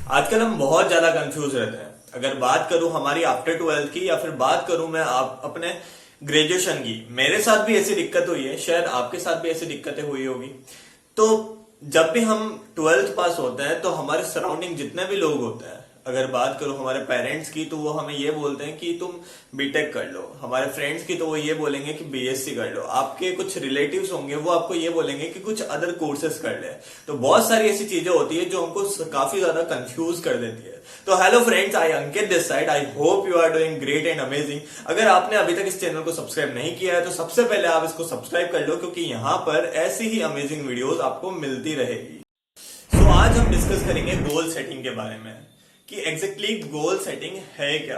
आजकल हम बहुत ज्यादा कंफ्यूज रहते हैं। अगर बात करूं हमारी आफ्टर ट्वेल्थ की या फिर बात करूं मैं आप अपने ग्रेजुएशन की, मेरे साथ भी ऐसी दिक्कत हुई है, शायद आपके साथ भी ऐसी दिक्कतें हुई होगी। तो जब भी हम ट्वेल्थ पास होते हैं तो हमारे सराउंडिंग जितने भी लोग होते हैं, अगर बात करूं हमारे पेरेंट्स की तो वो हमें ये बोलते हैं कि तुम बीटेक कर लो। हमारे फ्रेंड्स की तो वो ये बोलेंगे कि बीएससी कर लो। आपके कुछ रिलेटिव्स होंगे वो आपको ये बोलेंगे कि कुछ अदर कोर्सेज कर ले। तो बहुत सारी ऐसी चीजें होती है जो हमको काफी ज्यादा कंफ्यूज कर देती है। तो hello friends, I Ankit this side. I hope you are doing great and amazing. अगर आपने अभी तक इस चैनल को सब्सक्राइब नहीं किया है तो सबसे पहले आप इसको सब्सक्राइब कर लो, क्योंकि यहाँ पर ऐसी ही अमेजिंग वीडियोस आपको मिलती रहेगी। तो आज हम डिस्कस करेंगे गोल सेटिंग के बारे में कि एग्जैक्टली गोल सेटिंग है क्या।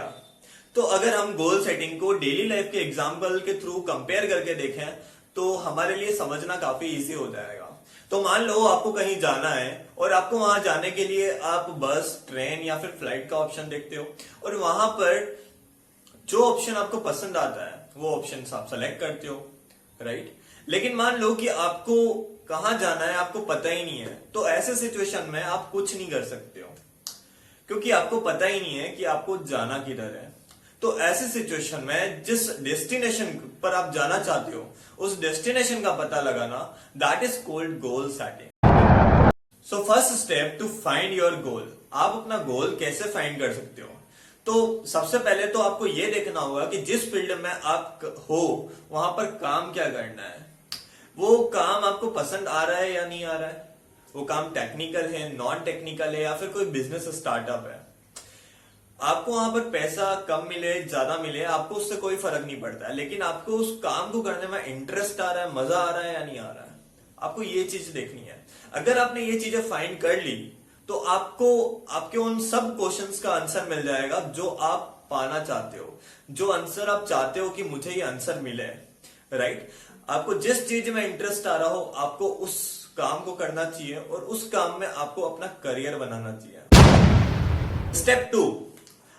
तो अगर हम गोल सेटिंग को डेली लाइफ के एग्जाम्पल के थ्रू कंपेयर करके देखें तो हमारे लिए समझना काफी इजी हो जाएगा। तो मान लो आपको कहीं जाना है और आपको वहां जाने के लिए आप बस, ट्रेन या फिर फ्लाइट का ऑप्शन देखते हो, और वहां पर जो ऑप्शन आपको पसंद आता है वो ऑप्शन आप सेलेक्ट करते हो, राइट। लेकिन मान लो कि आपको कहां जाना है आपको पता ही नहीं है, तो ऐसे सिचुएशन में आप कुछ नहीं कर सकते हो, क्योंकि आपको पता ही नहीं है कि आपको जाना किधर है। तो ऐसे सिचुएशन में जिस डेस्टिनेशन पर आप जाना चाहते हो उस डेस्टिनेशन का पता लगाना, that is called goal setting. So first step to find your goal. आप अपना गोल कैसे फाइंड कर सकते हो? तो सबसे पहले तो आपको यह देखना होगा कि जिस फील्ड में आप हो वहां पर काम क्या करना है। वो काम आपको पसंद आ रहा है या नहीं आ रहा है? वो काम टेक्निकल है, नॉन टेक्निकल है, या फिर कोई बिजनेस स्टार्टअप है। आपको वहां पर पैसा कम मिले ज्यादा मिले आपको उससे कोई फर्क नहीं पड़ता है, लेकिन आपको उस काम को करने में इंटरेस्ट आ रहा है, मजा आ रहा है या नहीं आ रहा है, आपको ये चीज देखनी है। अगर आपने ये चीजें फाइंड कर ली तो आपको आपके उन सब क्वेश्चंस का आंसर मिल जाएगा जो आप पाना चाहते हो, जो आंसर आप चाहते हो कि मुझे ये आंसर मिले, राइट। आपको जिस चीज में इंटरेस्ट आ रहा हो आपको उस काम को करना चाहिए और उस काम में आपको अपना करियर बनाना चाहिए। स्टेप 2,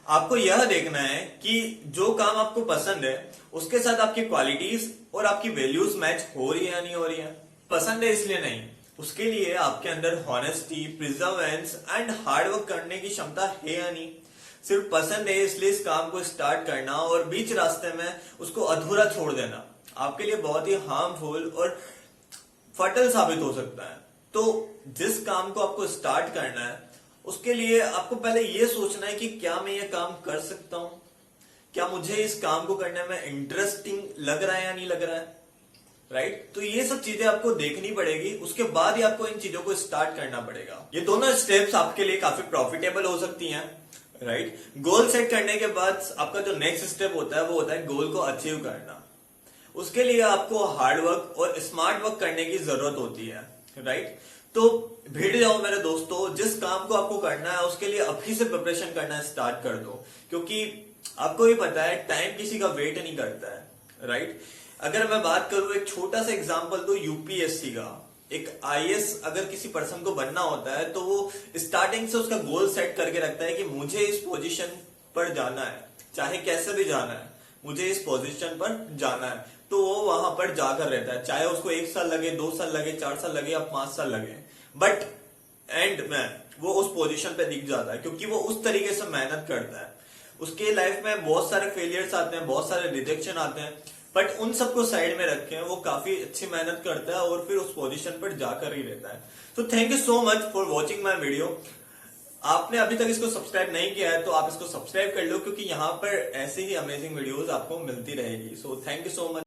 आपको यह देखना है कि जो काम आपको पसंद है उसके साथ आपकी क्वालिटीज और आपकी वैल्यूज मैच हो रही है या नहीं हो रही है। पसंद है इसलिए नहीं, उसके लिए आपके अंदर हॉनेस्टी, प्रिजर्वेंस एंड हार्डवर्क करने की क्षमता है या नहीं। सिर्फ पसंद है इसलिए इस काम को स्टार्ट करना और बीच रास्ते में उसको अधूरा छोड़ देना आपके लिए बहुत ही हार्मफुल और फटल साबित हो सकता है। तो जिस काम को आपको स्टार्ट करना है उसके लिए आपको पहले यह सोचना है कि क्या मैं ये काम कर सकता हूं, क्या मुझे इस काम को करने में इंटरेस्टिंग लग रहा है या नहीं लग रहा है, राइट। तो ये सब चीजें आपको देखनी पड़ेगी, उसके बाद ही आपको इन चीजों को स्टार्ट करना पड़ेगा। ये दोनों स्टेप्स आपके लिए काफी प्रॉफिटेबल हो सकती हैं, राइट। गोल सेट करने के बाद आपका जो नेक्स्ट स्टेप होता है वो होता है गोल को अचीव करना। उसके लिए आपको हार्डवर्क और स्मार्ट वर्क करने की जरूरत होती है, राइट। तो भिड़ जाओ मेरे दोस्तों, जिस काम को आपको करना है उसके लिए अभी से प्रिपरेशन करना स्टार्ट कर दो, क्योंकि आपको भी पता है टाइम किसी का वेट नहीं करता है, राइट। अगर मैं बात करूं एक छोटा सा एग्जांपल दो यूपीएससी का, एक आईएएस अगर किसी पर्सन को बनना होता है तो वो स्टार्टिंग से उसका गोल सेट करके रखता है कि मुझे इस पोजीशन पर जाना है, चाहे कैसे भी जाना है, मुझे इस पोजीशन पर जाना है। तो वो वहां पर जाकर रहता है, चाहे उसको 1 साल लगे, 2 साल लगे, 4 साल लगे या 5 साल लगे, बट एंड में वो उस पोजीशन पे दिख जाता है, क्योंकि वो उस तरीके से मेहनत करता है। उसके लाइफ में बहुत सारे फेलियर्स आते हैं, बहुत सारे रिजेक्शन आते हैं, बट उन सबको साइड में रखे वो काफी अच्छी मेहनत करता है और फिर उस पोजीशन पर जाकर ही रहता है। तो thank you so much for watching my video. आपने अभी तक इसको सब्सक्राइब नहीं किया है तो आप इसको सब्सक्राइब कर लो, क्योंकि यहाँ पर ऐसे ही अमेजिंग वीडियोस आपको मिलती रहेगी। So thank you so much.